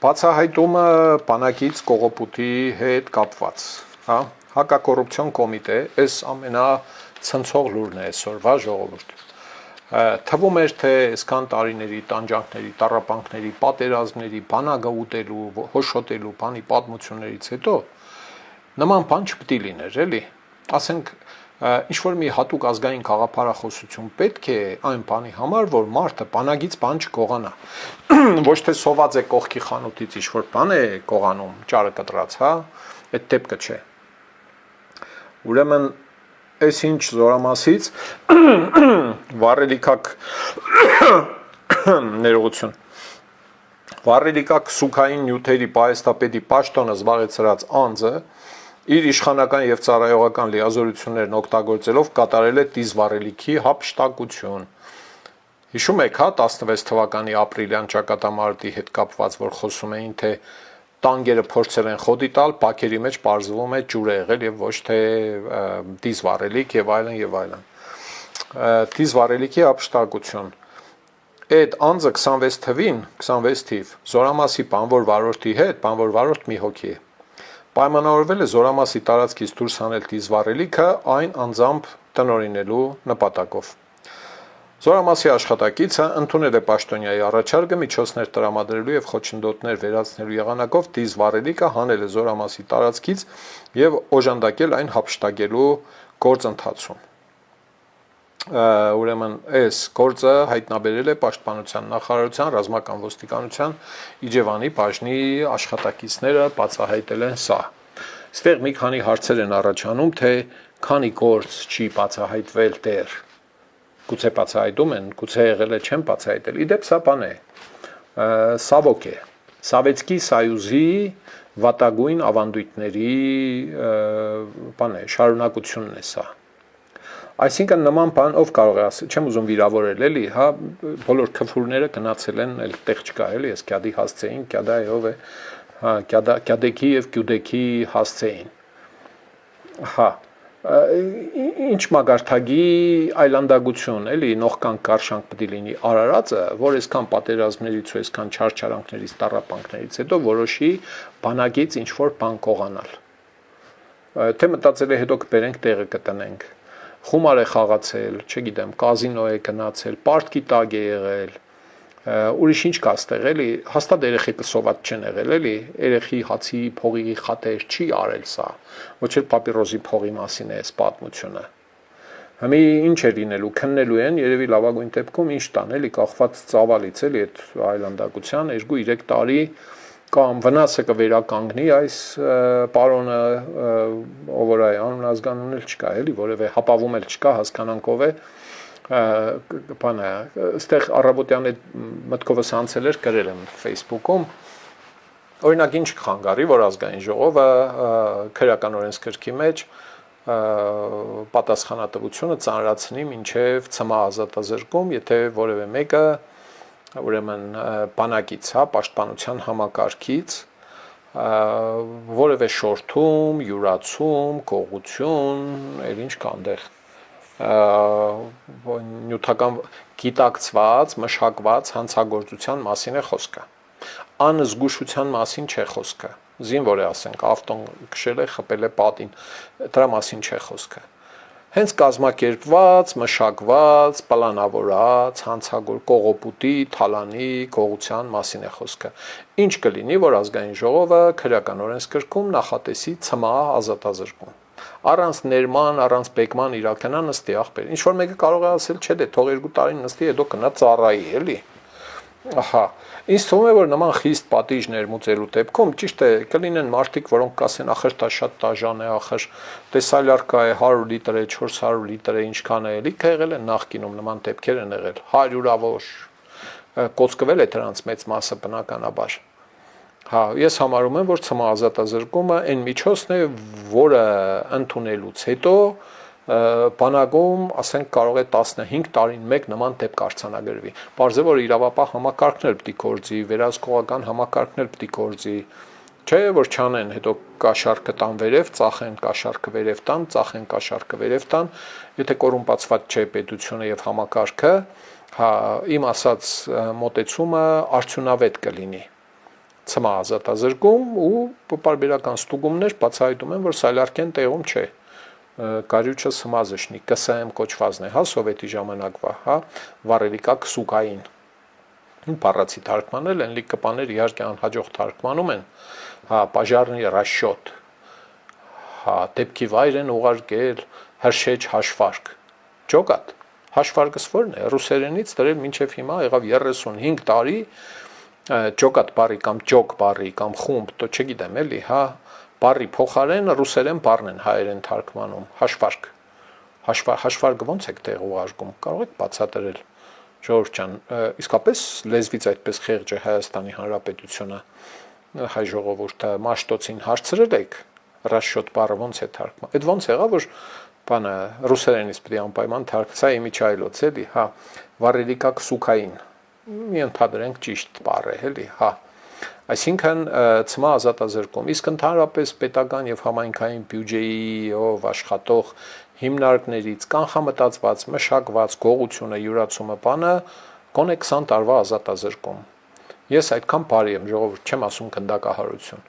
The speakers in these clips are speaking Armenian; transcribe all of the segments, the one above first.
Բացահայտումը բանակից կողոպուտի հետ կապված, հա, հակակոռուպցիոն կոմիտե, այս ամենացնցող լուրն է այսօրվա ժողովուրդ։ Թվում էր, թե այսքան տարիների տանջանքների, տառապանքների, պատերազմների, բանակը ուտելու, հոշոտելու, բանի պատմություններից հետո նման բան չպետք է լիներ, էլի։ Ասենք ինչ-որ մի հատուկ ազգային գաղափարախոսություն պետք է այն բանի համար, որ մարդը բանագից բան չկողանա։ Ոչ թե սոված է կողքի խանութից ինչ-որ բան է կողանում, ճարը կտրած, հա, այդ դեպքը չէ։ Ուրեմն այս ինչ զորամասից վառելիքակ ներողություն։ Վառելիքակ սուքային նյութերի պահեստապետի պաշտոնը զբաղեցրած անձը իր իշխանական եւ ծառայողական լիազորություններն օգտագործելով կատարել է դիզվառելիքի հափշտակություն։ Հիշում եք, հա, 16 թվականի ապրիլյան ճակատամարտի հետ կապված, որ խոսում էին, թե տանկերը փորձել են խոդի տալ, բաքերի մեջ պարզվում է ջուր է եղել եւ ոչ թե դիզվառելիք եւ այլն եւ այլն։ Դիզվառելիքի հափշտակություն։ Այդ անձը 26 թվին, 26 թիվ, զորամասի բանվոր վարորդի հետ, բանվոր վարորդ մի հոգի է։ Պայմանավորվել է զորամասի տարածքից դուրս հանել դիզվառելիքը այն անձամբ տնօրինելու նպատակով։ Զորամասի աշխատակիցը ընդունել է պաշտոնյայի առաջարկը միջոցներ տրամադրելու եւ խոչընդոտներ վերացնելու եղանակով դիզվառելիքը հանել է զորամասի տարածքից եւ օժանդակել այն հափշտակելու գործընթացում։ Ուրեմն այս գործը հայտնաբերել է Պաշտպանության նախարարության ռազմական ոստիկանության Իջևանի բաժնի աշխատակիցները բացահայտել են սա։ Այստեղ մի քանի հարցեր են առաջանում, թե քանի գործ չի բացահայտվել դեռ։ Գուցե բացահայտում են, գուցե եղել է չեն բացահայտել։ Իդեպ սա բան է։ Սավոք է։ Սավետսկի Սայուզի վատագույն ավանդույթների բան է, շարունակությունն է սա։ Այսինքն նման բան ով կարող է ասել, չեմ ուզում վիրավորել, էլի, հա, բոլոր քֆուրները գնացել են, էլ տեղ չկա, էլի, այս կյադի հասցեին, կյադայով է, հա, կյադեքի եւ կյուդեքի հասցեին։ Հա, ինչ մագարտագի այլանդագություն, էլի, նողքան կարշանք պետք է լինի Արարածը, որ այսքան պատերազմներից ու այսքան չարչարանքներից, տառապանքներից հետո որոշի բանակից ինչ որ բան կողանալ։ Թե մտածել է հետո կբերենք տեղը կտնենք։ Խումար է խաղացել, չգիտեմ, կազինո է գնացել, պարտքի տակ է եղել, ուրիշ ինչ կա ստեղ, էլի, հաստատ երեխեքը սոված չեն եղել, էլի, երեխի հացի փողի խաթեր չի արել սա, ոչ էլ պապիրոզի փողի մասին է այս պատմությունը։ Հիմի ինչ է լինելու, քննելու են, երևի լավագույն դեպքում ինչ տան, էլի, կախված ծավալից, էլի, այդ այլանդակության 2-3 տարի կամ վնասը կվերականգնի այս պարոնը, ով որ այ անուն ազգանուն էլ չկա, էլի, որևէ հապավում էլ չկա, հասկանանքով է, բանը, այստեղ առավոտյան այդ մտքովս անցել էր, գրել եմ Facebook-ում, օրինակ ինչ կխանգարի, որ ազգային ժողովը քրեական օրենսգրքի մեջ պատասխանատվությունը ծանրացնի մինչև ցմահ ազատազրկում, եթե որևէ մեկը ուրեմն բանակից, հա, պաշտպանության համակարգից որևէ շորթում, յուրացում, կողություն, էլ ինչ կա այնտեղ նյութական գիտակցված, մշակված հանցագործության մասին է խոսքը։ Անզգուշության մասին չէ խոսքը։ Զինվոր է, ասենք, ավտոն քշել է, խփել է պատին, դրա մասին չէ խոսքը։ Հենց կազմակերպված, մշակված, պլանավորած, կողոպուտի, թալանի, կողության մասին է խոսքը։ Ինչ կլինի, որ ազգային ժողովը քրեական օրենսգրքում նախատեսի ցմահ ազատազրկում։ Առանց ներման, առանց բեկման իրականա նստի ախպեր։ Ինչ որ մեկը կարող է ասել, չէ, դե թող 2 տարին նստի, հետո կնա ծառայի, էլի։ Ահա, ինձ թվում է, որ նման խիստ պատիժ ներմուծելու դեպքում ճիշտ է, կլինեն մարդիկ, որոնք կասեն, ախր դա շատ տաժան է, ախր տեսալյարկա է 100 լիտր է, 400 լիտր է, ինչքան է, էլի եղել են նախկինում նման դեպքեր են եղել, հարյուրավոր, կոծկվել է դրանց մեծ մասը բնականաբար։ Հա, ես համարում եմ, որ ցմահ ազատազրկումը այն միջոցն է, որը ընդունելուց հետո բանակում, ասենք, կարող է 15 տարին մեկ նման դեպք արձանագրվի։ Պարզ է, որ իրավապահ համակարգն էլ պետք է գործի, վերահսկողական համակարգն էլ պետք է գործի, չէ, որ չանեն, հետո կաշառքը տան վերև, ծախեն կաշառքը վերև տան, ծախեն կաշառքը վերև տան, եթե կոռումպացված չէ պետությունը եւ համակարգը, հա, իմ ասած մոտեցումը արդյունավետ կլինի։ ցմահ ազատազրկում ու պարբերական ստուգումներ բացահայտում են, որ սայլարքեն տեղում չէ։ Կարյուչը սմազշնի, ԿՍՄ կոչվածն է, հա, սովետի ժամանակվա, հա, վառելիկա քսուկային։ Բառացի թարգմանել են, լի կպաներ իհարկե անհաջող թարգմանում են, հա, պաժարնի ռաշոտ, հա, դեպքի վայր են ուղարկել հրշեջ հաշվարկ, ջոգատ, հաշվարկս որն է, ռուսերենից դրել մինչև հիմա եղավ 35 տարի, ջոգատ բարի կամ ջոգ բարի կամ խումբ, то չգիտեմ էլի, հա, բարի փոխարեն ռուսերեն բառն են հայերեն թարգմանում, հաշվարկ, հաշվարկը ոնց եք տեղ ուղարկում, կարող եք բացատրել, Ժողովուրդ ջան, իսկապես լեզվից այդպես խեղճ է Հայաստանի Հանրապետությունը, հայ ժողովուրդը Մաշտոցին հարցրել եք, ռաշոտ բառը ոնց է թարգման, այդ ոնց եղավ, որ բանը ռուսերենից պետք է անպայման թարգմանել, իմիջայլոց էլի, հա, վառելիկա քսուկային, մի ընդհանրենք ճիշտ բառ է, էլի, հա, այսինքն ցմահ ազատազրկում, իսկ ընդհանրապես պետական եւ համայնքային բյուջեով աշխատող հիմնարկներից կանխամտածված, մշակված գողությունը, յուրացումը բանը գոնե 20 տարվա ազատազրկում։ Ես այդքան բարի եմ, ժողովուրդ, չեմ ասում գնդակահարություն։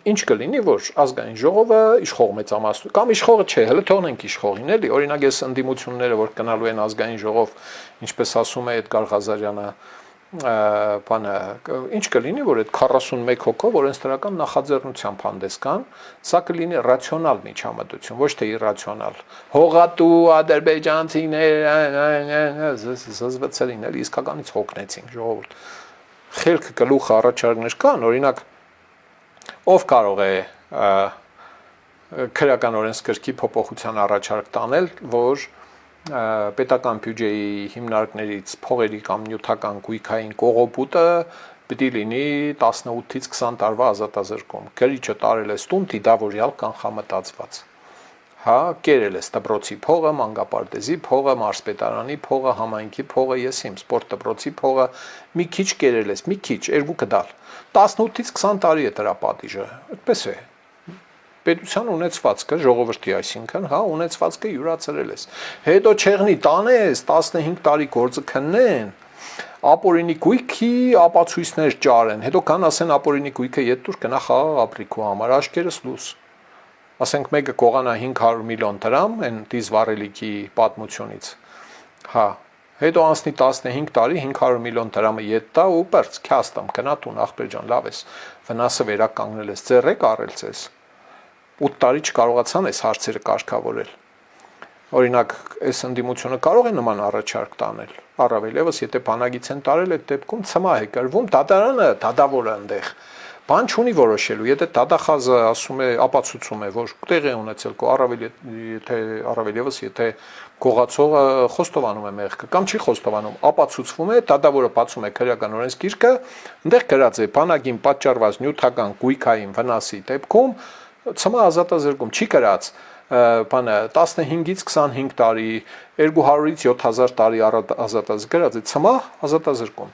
Ինչ կլինի, որ ազգային ժողովը իշխող մեծամասնություն կամ իշխողը չէ, հələ թողնենք իշխողին, էլի, օրինակ ես ընդդիմությունները, որ գնալու են ազգային ժողով, ինչպես ասում է Էդգար Ղազարյանը, բանը, ինչ կլինի, որ այդ 41 հոգով օրենսդրական նախաձեռնությամբ հանդես կան, սա կլինի ռացիոնալ միջամտություն, ոչ թե իրացիոնալ։ Հողատու ադրբեջանցիներ զզվեցրին, էլի, իսկականից հոգնեցին, ժողովուրդ։ Խելքը գլուխ առաջարկներ կան, օրինակ ով կարող է քրեական օրենսգրքի փոփոխության առաջարկ տանել, որ պետական բյուջեի հիմնարկներից փողերի կամ նյութական գույքային կողոպուտը պիտի լինի 18-ից 20 տարվա ազատազրկում։ Գրիչը տարել է ստուն դիդավորյալ կանխամտածված։ Հա, կերել է դպրոցի փողը, մանկապարտեզի փողը, մարզպետարանի փողը, համայնքի փողը, ես իմ սպորտ դպրոցի փողը, մի քիչ կերել ես, մի քիչ, երկու կդալ։ 18-ից 20 տարի է դրա պատիժը։ Այդպես է։ Պետության ունեցվածքը, ժողովրդի այսինքն, հա, ունեցվածքը յուրացրել ես։ Հետո չեղնի տանես, 15 տարի գործը քննեն, ապօրինի գույքի ապացույցներ ճարեն, հետո կան ասեն ապօրինի գույքը յետուր գնա խաղաղ ապրիքու համար, աշկերս լուս։ Ասենք մեկը կողանա 500 միլիոն դրամ, այն դիզվառելիքի պատմությունից, հա, հետո անցնի 15 տարի 500 միլիոն դրամը ետ տա ու պերց, քյաստամ, գնա տուն, ախպեր ջան, լավ ես, վնասը վերականգնել ես, ձեռեք առել ձեզ, 8 տարի չկարողացան այս հարցերը կարգավորել, օրինակ, այս ընդդիմությունը կարող է նման առաջարկ տանել, առավել ևս, եթե բանագից են տարել, այդ դեպքում ցմահ է կրվում, դատարանը, դատավորը ընդեղ, բան չունի որոշելու, եթե դատախազը ասում է, ապացուցում է, որ տեղ է ունեցել, առավել ևս, եթե գողացողը խոստովանում է մեղքը, կամ չի խոստովանում, ապացուցվում է, դատավորը բացում է քրեական օրենսգիրքը, այնտեղ գրած է բանագին պատճառված նյութական գույքային վնասի դեպքում ցմահ ազատազրկում չի գրած, բանը 15-ից 25 տարի, 200-ից 7000 տարի ազատազրկում, գրած է ցմահ ազատազրկում։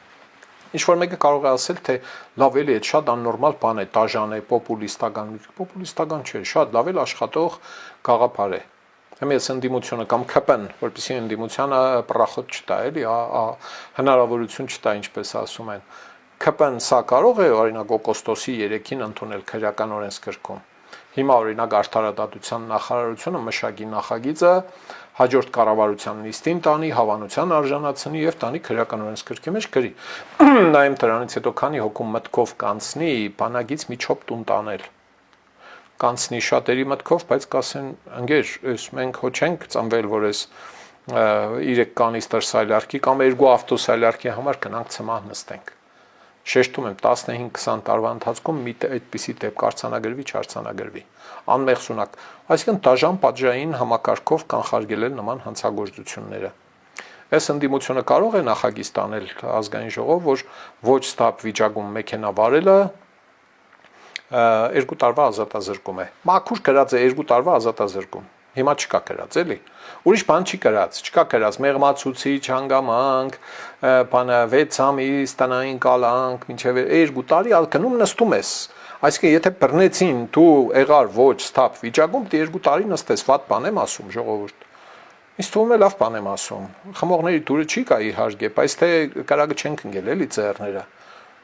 Ինչ-որ մեկը կարող է ասել, թե լավ էլի այդ շատ աննորմալ բան է, տաժան է, պոպուլիստական չէ, շատ լավ էլ աշխատող գաղափար է։ Հիմա ես ընդդիմությունը կամ ԿՊ-ն, որպեսզի ընդդիմությանը պրախոտ չտա, էլի, հնարավորություն չտա, ինչպես ասում են։ ԿՊ-ն սա կարող է, օրինակ, օգոստոսի 3-ին ընդունել քրեական օրենսգրքում։ Հիմա օրինակ արդարադատության նախարարությունը մշակի նախագիծը հաջորդ կառավարության նիստին տանի, հավանության արժանացնի եւ տանի քրեական օրենսգրքի մեջ գրի։ Նայեմ դրանից հետո քանի հոգու մտքով կանցնի բանագից միջոպ տուն տանել։ Կանցնի շատերի մտքով, բայց կասեն, ընկեր, այս մենք հո չենք ծնվել, որ այս 3 կանիստր սայլարքի կամ 2 ավտոսայլարքի համար գնանք ցմահ նստենք։ Շեշտում եմ 15-20 տարվա ընթացքում մի այդպիսի դեպք արձանագրվի, չարձանագրվի, անմեղսունակ, այսինքն դաժան պատժային համակարգով կանխարգելել նման հանցագործությունները։ Այս ընդդիմությունը կարող է նախագիծ տանել ազգային ժողով, որ ոչ ստապ վիճակում մեքենա վարելը 2 տարվա ազատազրկում է։ Մաքուր գրած է 2 տարվա ազատազրկում։ Հիմա չկա գրած, էլի։ Ուրիշ բան չի գրած, չկա գրած մեղմացուցիչ, հանգամանք, բանը 6 ամիս տնային կալանք, մինչև 2 տարի ալկնում նստում ես։ Այսինքն եթե բռնեցին դու եղար ոչ ստապ վիճակում, դե 2 տարի նստես, վատ բան եմ ասում, ժողովուրդ։ Ինձ թվում է լավ բան եմ ասում։ Խմողների դուրը չի կա իհարկե, բայց թե կարագը չենք ընկել էլի ծերները։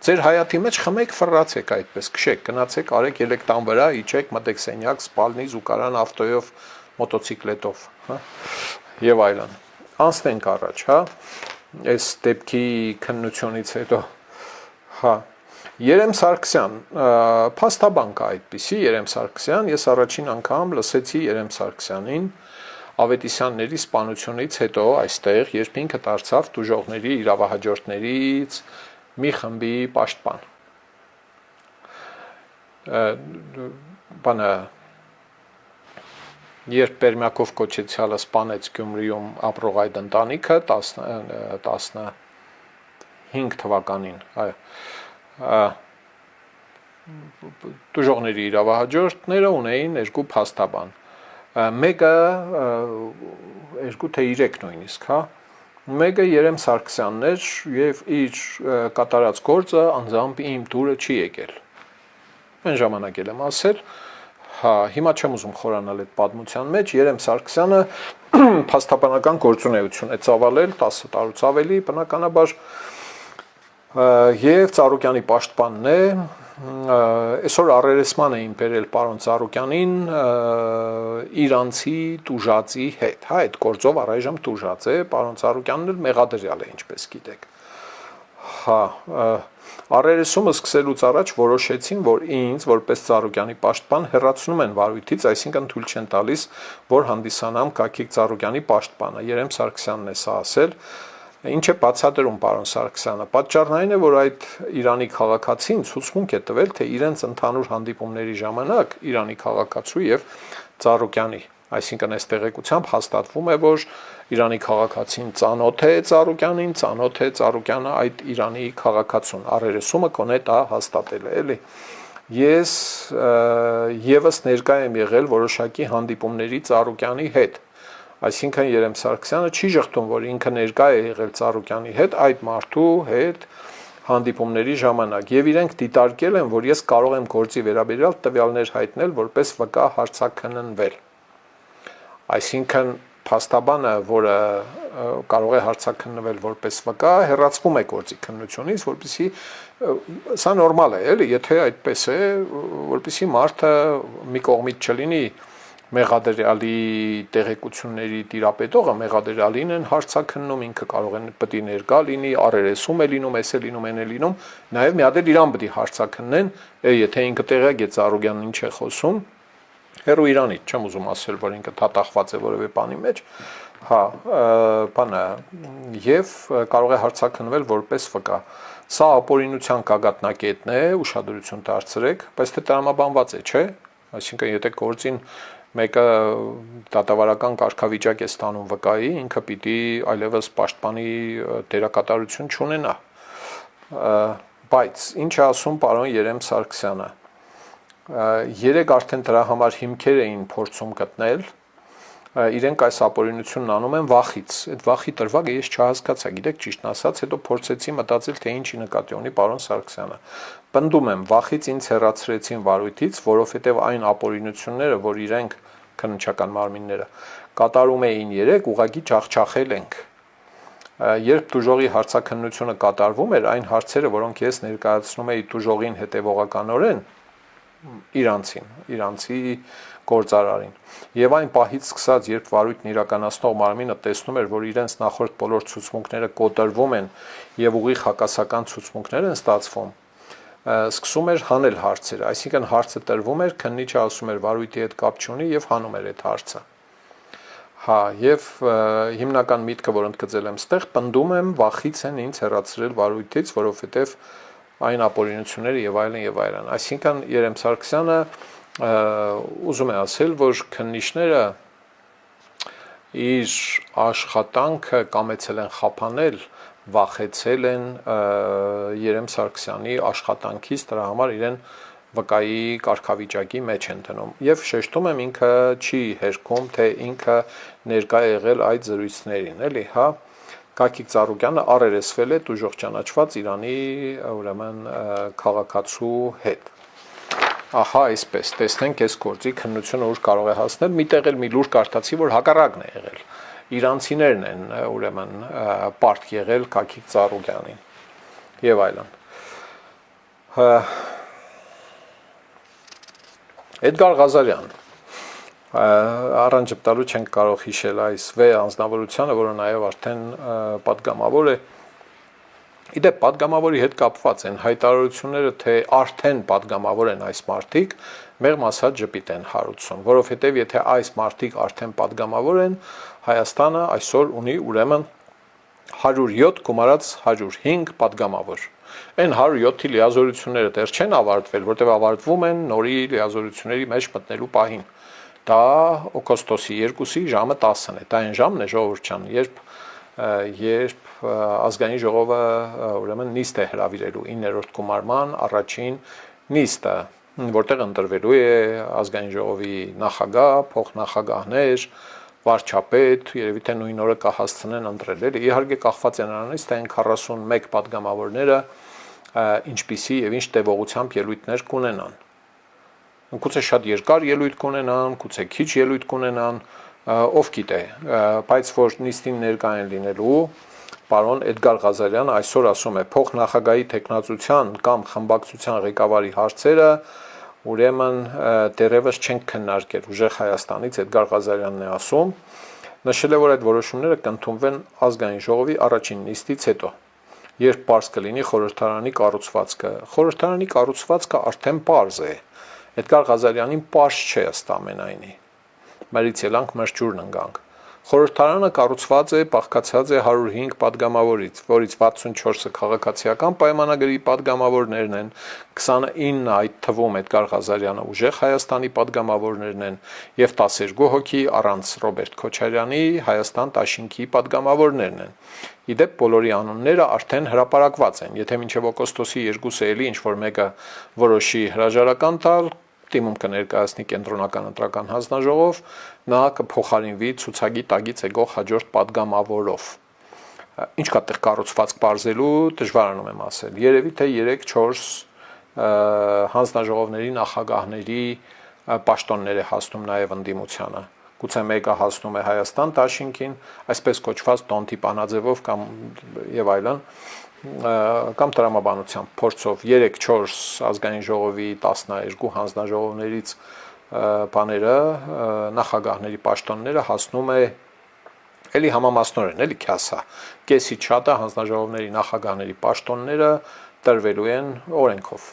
Ձեր հայաթի մեջ խմեք, ֆռացեք այդպես, քշեք, գնացեք, արեք ելեք տան վրա, իջեք, մտեք սենյակ, սպալնի, զուգարան, ավտոյով, մոտոցիկլետով, հա, եւ այլն։ Անցնենք առաջ, հա, այս դեպքի քննությունից հետո, հա, Երեմ Սարգսյան, փաստաբան կա այդպիսի Երեմ Սարգսյան, ես առաջին անգամ լսեցի Երեմ Սարգսյանին Ավետիսյանների սպանությունից հետո այստեղ, երբ ինքը դարձավ տուժողների իրավահաջորդներից մի խմբի պաշտպան։ Բանը երբ Պերմյակով կոչեցյալը սպանեց Գյումրիում ապրող այդ ընտանիքը 15 թվականին, այո, տուժողների իրավահաջորդները ունեին երկու փաստաբան, մեկը երկու թե 3 նույնիսկ, հա, մեկը Երեմ Սարգսյանն էր եւ իր կատարած գործը անձամբ իմ դուրը չի եկել։ Այն ժամանակ եմ ասել, հա, հիմա չեմ ուզում խորանալ այդ պատմության մեջ, Երեմ Սարգսյանը փաստաբանական գործունեություն է ծավալել 10 տարուց ավելի, բնականաբար եւ Ծառուկյանի պաշտպանն է, այսօր առերեսման էին բերել պարոն Ծառուկյանին իրանցի տուժածի հետ, հա, այդ գործով առայժմ տուժած է, պարոն Ծառուկյանն էլ մեղադրյալ է, ինչպես գիտեք։ Հա, առերեսումը սկսելուց առաջ որոշեցին, որ ինձ, որպես Ծառուկյանի պաշտպան, հեռացնում են վարույթից, այսինքն թույլ չեն տալիս, որ հանդիսանամ Գագիկ Ծառուկյանի պաշտպանը։ Երեմ Սարգսյանն է սա ասել։ Ինչ է բացատրում պարոն Սարգսյանը։ Պատճառն այն է, որ այդ Իրանի քաղաքացին ցուցմունք է տվել, թե իրենց ընդհանուր հանդիպումների ժամանակ Իրանի քաղաքացու եւ Ծառուկյանի, այսինքն այս տեղեկությամբ հաստատվում է, որ Իրանի քաղաքացին ծանոթ է Ծառուկյանին, ծանոթ է Ծառուկյանը այդ Իրանի քաղաքացուն։ Առերեսումը կոնե դա հաստատել է, էլի։ Ես եւս ներկա եմ եղել որոշակի հանդիպումների Ծառուկյանի հետ։ Այսինքն Երեմ Սարգսյանը չի շղթում, որ ինքը ներկա է եղել Ծառուկյանի հետ այդ մարդու հետ հանդիպումների ժամանակ եւ իրենք դիտարկել են, որ ես կարող եմ գործի վերաբերյալ տվյալներ հայտնել, որպես վկա հարցաքննվել։ Այսինքն փաստաբանը, որը կարող է հարցաքննվել որպես վկա, հեռացվում է գործի քննությունից, որպեսզի սա նորմալ է, էլի, եթե այդպես է, որպեսզի մարդը մի կողմից չլինի մեղադրյալի տեղեկությունների տիրապետողը, մեղադրյալին են հարցաքննում, ինքը կարող է պետք է ներկա լինի, առերեսում է լինում, էս է լինում, այն է լինում, նաև մի հատ էլ իրան պետք է հարցաքննեն, եթե ինքը տեղյակ է Ծառուկյանն ինչ է խոսում, հերո Իրանից, չեմ ուզում ասել, որ ինքը թաթախված է որևէ բանի մեջ, հա, բանը, եւ կարող է հարցաքննվել որպես վկա։ Սա ապօրինության գագաթնակետն է, ուշադրություն դարձրեք, բայց թե տրամաբանված է, չէ՞։ Այսինքն եթե գործին մեկը դատավարական կարգավիճակ է ստանում վկայի, ինքը պիտի այլևս պաշտպանի դերակատարություն չունենա։ Բայց ինչ է ասում պարոն Երեմ Սարգսյանը։ Երեք արդեն դրա համար հիմքեր էին փորձում գտնել, իրենք այս ապօրինությունն անում են վախից։ Այդ վախի տրվագը ես չհասկացա, գիտեք, ճիշտն ասած, հետո փորձեցի մտածել, թե ինչի նկատի ունի պարոն Սարգսյանը։ Պնդում եմ, վախից ինձ հեռացրեցին վարույթից, որովհետև այն ապօրինությունները, որ իրենք քննչական մարմինները կատարում էին երեք, ուղղակի ջախջախել ենք։ Երբ տուժողի հարցաքննությունը կատարվում էր, այն հարցերը, որոնք ես ներկայացնում էի տուժողին հետևողականորեն, իրանցի գործարարին։ Եվ այն պահից սկսած, երբ վարույթն իրականացնող մարմինը տեսնում էր, որ իրենց նախորդ բոլոր ցուցմունքները կոտրվում են եւ ուղիղ հակասական ցուցմունքներ են ստացվում, սկսում էր հանել հարցերը, այսինքն հարցը տրվում էր, քննիչը ասում էր վարույթի հետ կապ չունի եւ հանում էր այդ հարցը։ Հա, եւ հիմնական միտքը, որ ընդգծել եմ ստեղ, պնդում եմ, վախից են ինձ հեռացրել վարույթից, որովհետեւ այն ապօրինությունները եւ այլն, այսինքն Երեմ Սարգսյանը ուզում է ասել, որ քննիչները իր աշխատանքը կամեցել են խափանել, վախեցել են Երեմ Սարգսյանի աշխատանքից, դրա համար իրեն վկայի կարգավիճակի մեջ են դնում եւ շեշտում եմ ինքը չի հերքում, թե ինքը ներկա է եղել այդ զրույցներին, էլի, հա, Գագիկ Ծառուկյանը առերեսվել է տուժող ճանաչված Իրանի ուրեմն քաղաքացու հետ։ Ահա, այսպես, տեսնենք այս գործի քննությունը ուր կարող է հասնել, միտեղ էլ մի լուր կարդացի, որ հակառակն է եղել։ Իրանցիներն են ուրեմն պարտք եղել Գագիկ Ծառուկյանին եւ այլն։ Էդգար Ղազարյան առանց տալու չենք կարող հիշել այս վե անձնավորությունը, որը նաև արդեն պատգամավոր է։ Իդեպ պատգամավորի հետ կապված են հայտարարությունները, թե արդեն պատգամավոր են այս մարդիկ, մեղմ ասած ժպիտ են հարուցում, որովհետև եթե այս մարդիկ արդեն պատգամավոր են, Հայաստանը այսօր ունի ուրեմն 107 գումարած 105 պատգամավոր։ Այն 107-ի լիազորությունները դեռ չեն ավարտվել, որտեղ ավարտվում են նորի լիազորությունների մեջ մտնելու պահին։ Դա օգոստոսի 2-ի ժամը 10-ն է։ Դա այն ժամն է, ժողովուրդ ջան, երբ ազգային ժողովը ուրեմն նիստ է հրավիրելու 9-րդ գումարման առաջին նիստը, որտեղ ընտրվելու է ազգային ժողովի նախագահ, փոխնախագահներ, վարչապետ, երևի թե նույն օրը կհասցնեն ընտրել։ Իհարկե կախված է նրանից, թե այն 41 պատգամավորները ինչպիսի եւ ինչ տևողությամբ ելույթներ կունենան։ Գուցե շատ երկար ելույթ կունենան, գուցե քիչ ելույթ կունենան, ով գիտե, բայց որ նիստին ներկա են լինելու պարոն Էդգար Ղազարյանը այսօր ասում է փոխնախագահի տեխնացության կամ խմբակցության ղեկավարի հարցերը ուրեմն դեռևս չենք քննարկել ուժեղ Հայաստանից Էդգար Ղազարյանն է ասում, նշել է, որ այդ որոշումները կընդունվեն ազգային ժողովի առաջին նիստից հետո, երբ պարզ կլինի խորհրդարանի կառուցվածքը։ Խորհրդարանի կառուցվածքը արդեն պարզ է։ Էդգար Ղազարյանին պարզ չէ ըստ ամենայնի։ Մերից ելանք մեր ջուրն ընկանք։ Խորհրդարանը կառուցված է, բաղկացած է 105 պատգամավորից, որից 64-ը քաղաքացիական պայմանագրի պատգամավորներն են, 29-ը այդ թվում Էդգար Ղազարյանը ուժեղ Հայաստանի պատգամավորներն են եւ 12 հոգի առանց Ռոբերտ Քոչարյանի Հայաստան դաշինքի պատգամավորներն են։ Իդեպ բոլորի անունները արդեն հրապարակված են, եթե մինչև օգոստոսի 2-ը էլի ինչ-որ մեկը որոշի հրաժարական տալ, դիմում կներկայացնի կենտրոնական ընտրական հանձնաժողով, նա կփոխարինվի ցուցակի տագից եկող հաջորդ պատգամավորով։ Ինչ կա տեղ կառուցվածք բարձելու, դժվարանում եմ ասել։ Երևի թե 3-4 հանձնաժողովների նախագահների պաշտոններ է հասնում նաև ընդդիմությանը։ Գուցե մեկը հասնում է Հայաստան դաշինքին, այսպես կոչված տոնտի պանաձևով կամ եւ այլն, կամ տրամաբանությամբ փորձով 3-4 ազգային ժողովի 12 հանձնաժողովներից բաները նախագահների պաշտոնները հասնում է էլի համամասնորեն, էլի քյասա, կեսից շատը հանձնաժողովների նախագահների պաշտոնները տրվելու են օրենքով,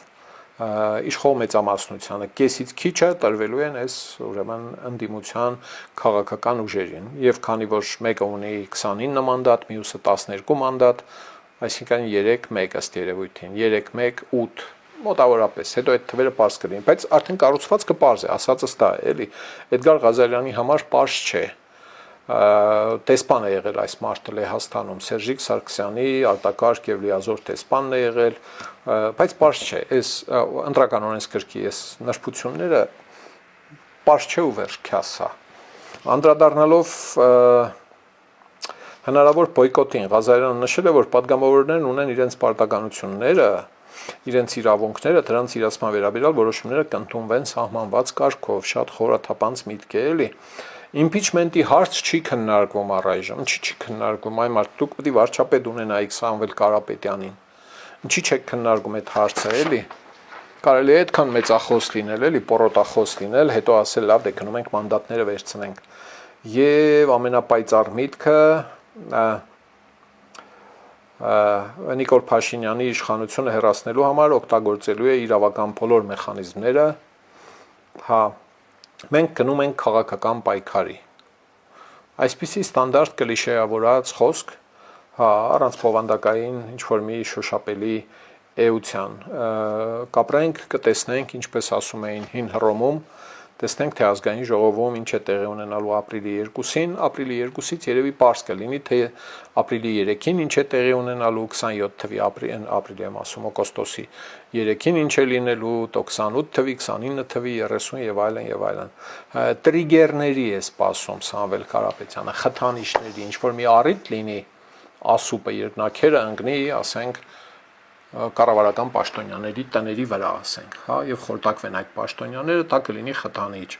իշխող մեծամասնությանը, կեսից քիչը տրվելու են այս ուրեմն ընդդիմության քաղաքական ուժերին, եւ քանի որ մեկը ունի 29 մանդատ, մյուսը 12 մանդատ, այսինքն 3-1 ըստ երևույթին, 3-1-8 մոտավորապես, հետո այդ թվերը պարզ կլինի, բայց արդեն կառուցվածքը պարզ է, ասածս դա է, էլի, Էդգար Ղազարյանի համար պարզ չէ, տեսպան է եղել այս մարդը Լեհաստանում, Սերժիկ Սարգսյանի արտակարգ եւ լիազոր տեսպանն է եղել, բայց պարզ չէ, այս ընտրական օրենսգրքի այս նրբությունները պարզ չէ ու վերջ քյասա, անդրադառնալով հնարավոր բոյկոտին Ղազարյանը նշել է, որ պատգամավորներն ունեն իրենց պարտականությունները, իրենց իրավունքները, դրանց իրացման վերաբերյալ որոշումները կընդունվեն սահմանված կարգով, շատ խորաթափանց միտք է, էլի։ Իմպիչմենտի հարց չի քննարկվում առայժմ, չի քննարկվում, այ մարդ դուք պետք է վարչապետ ունենայիք Սամվել Կարապետյանին։ Ինչի՞ չեք քննարկում այդ հարցը, էլի։ Կարելի է այդքան մեծախոս լինել, էլի, պորոտախոս լինել, հետո ասել լավ, դե գնում ենք մանդատները վերցնենք։ Եվ ամենապայծառ միտքը Նիկոլ Փաշինյանի իշխանությունը հեռացնելու համար օգտագործելու է իրավական բոլոր մեխանիզմները, հա, մենք գնում ենք քաղաքական պայքարի։ Այսպիսի ստանդարտ կլիշեավորած խոսք, հա, առանց բովանդակային ինչ-որ մի շոշափելի էության, կապրենք, կտեսնենք, ինչպես ասում էին հին Հռոմում, տեսնենք, թե ազգային ժողովում ինչ է տեղի ունենալու ապրիլի 2-ին, ապրիլի 2-ից երևի պարզ կլինի, թե ապրիլի 3-ին ինչ է տեղի ունենալու, 27 թվի ապրիլի եմ ասում, օգոստոսի 3-ին ինչ է լինելու, 28 թվի, 29 թվի, 30 եւ այլն եւ այլն։ Տրիգերների է սպասում Սամվել Կարապետյանը, խթանիչների, ինչ որ մի առիթ լինի, ասուպը երկնաքերը ընկնի, ասենք կառավարական պաշտոնյաների տների վրա, ասենք, հա, եւ խորտակվեն այդ պաշտոնյաները, դա կլինի խթանիչ։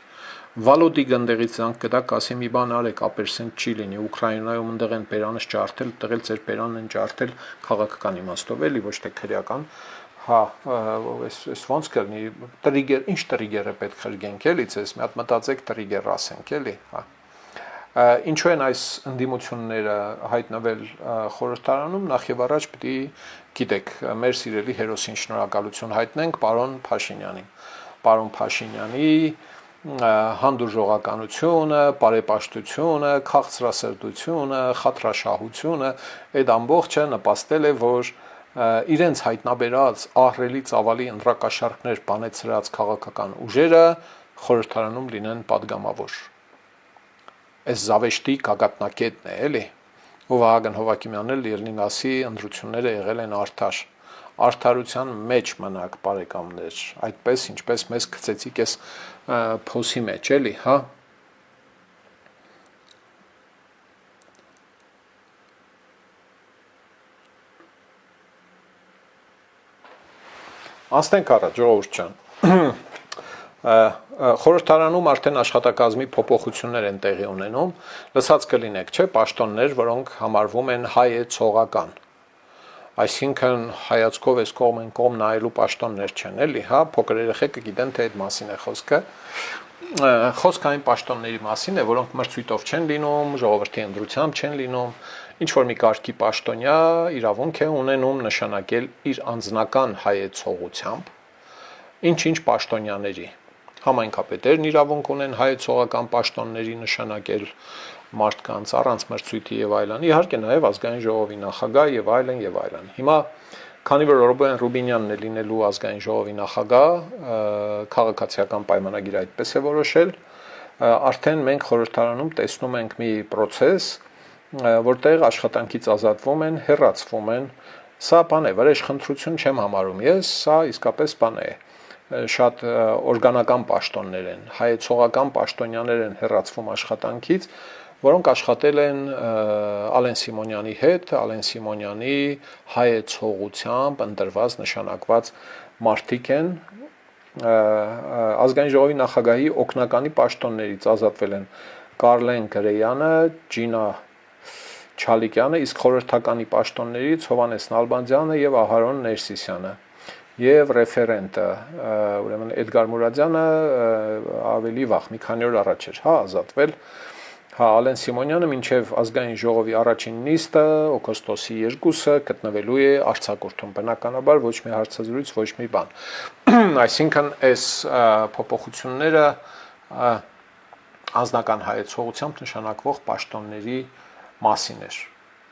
Վալոդի գնդեղից զանգ կտակ, ասի մի բան արեք, ապերսենտ չի լինի, Ուկրաինայում ընդեղ են բերանս ջարդել, տղել ձեր բերանն են ջարդել քաղաքական իմաստով, էլի ոչ թե քրեական, հա, այս ոնց կլինի, տրիգեր, ինչ տրիգեր է պետք հրգենք էլի, ցես մի հատ մտածեք տրիգեր ասենք էլի, հա։ Ինչու են այս ընդդիմությունները հայտնվել խորհրդարանում, նախ եւ առաջ պիտի գիտեք, մեր սիրելի հերոսին շնորհակալություն հայտնենք պարոն Փաշինյանին։ Պարոն Փաշինյանի հանդուրժողականությունը, բարեպաշտությունը, քաղցրասրտությունը, խաթրաշահությունը, այդ ամբողջը նպաստել է, որ իրենց հայտնաբերած ահռելի ծավալի ընտրակաշառքներ բանեցրած քաղաքական ուժերը խորհրդարանում լինեն падգամավոր։ Այս զավեշտի գագաթնակետն է, էլի։ Ու Վահագն Հովակիմյանն էլ Լեռնին ասի ընտրությունները եղել են արդար։ Արդարության մեջ մնաք, բարեկամներ, այդպես ինչպես մեզ գցեցիք այս փոսի մեջ, էլի, հա։ Անցնենք առաջ, ժողովուրդ ջան։ Խորհրդարանում արդեն աշխատակազմի փոփոխություններ են տեղի ունենում, լսած կլինեք, չէ, պաշտոններ, որոնք համարվում են հայեցողական։ Այսինքն հայացքով այս կողմ են կողմ նայելու պաշտոններ չեն, էլի, հա, փոքր երեխեքը գիտեն, թե այդ մասին է խոսքը։ Խոսքը այն պաշտոնների մասին է, որոնք մրցույթով չեն լինում, ժողովրդի ընտրությամբ չեն լինում, ինչ որ մի կարգի պաշտոնյա իրավունք է ունենում նշանակել իր անձնական հայեցողությամբ ինչ-ինչ պաշտոնյաների։ Համայնքապետերն իրավունք ունեն հայեցողական պաշտոնների նշանակել մարդկանց առանց մրցույթի եւ այլն։ Իհարկե նաեւ ազգային ժողովի նախագահ եւ այլն եւ այլն։ Հիմա քանի որ Ռոբեն Ռուբինյանն է լինելու ազգային ժողովի նախագահ, քաղաքացիական պայմանագիրը այդպես է որոշել, արդեն մենք խորհրդարանում տեսնում ենք մի process, որտեղ աշխատանքից ազատվում են, հեռացվում են։ Սա բան է, վրեժխնդրություն չեմ համարում ես, սա իսկապես բան է։ Շատ օրգանական պաշտոններ են, հայեցողական պաշտոնյաներ են հեռացվում աշխատանքից, որոնք աշխատել են Ալեն Սիմոնյանի հետ, Ալեն Սիմոնյանի հայեցողությամբ ընտրված նշանակված մարդիկ են, ազգային ժողովի նախագահի օգնականի պաշտոններից ազատվել են Կարլեն Գրեյանը, Ջինա Չալիկյանը, իսկ խորհրդականի պաշտոններից Հովանես Նալբանդյանը եւ Ահարոն Ներսիսյանը եւ ռեֆերենտը, ուրեմն Էդգար Մուրադյանը ավելի վաղ, մի քանի օր առաջ էր, հա, ազատվել։ Հա, Ալեն Սիմոնյանը մինչև ազգային ժողովի առաջին նիստը օգոստոսի 2-ը գտնվելու է արձակուրդում, բնականաբար ոչ մի հարցազրույց, ոչ մի բան։ Այսինքն այս փոփոխությունները անձնական հայեցողությամբ նշանակվող պաշտոնների մասին էր։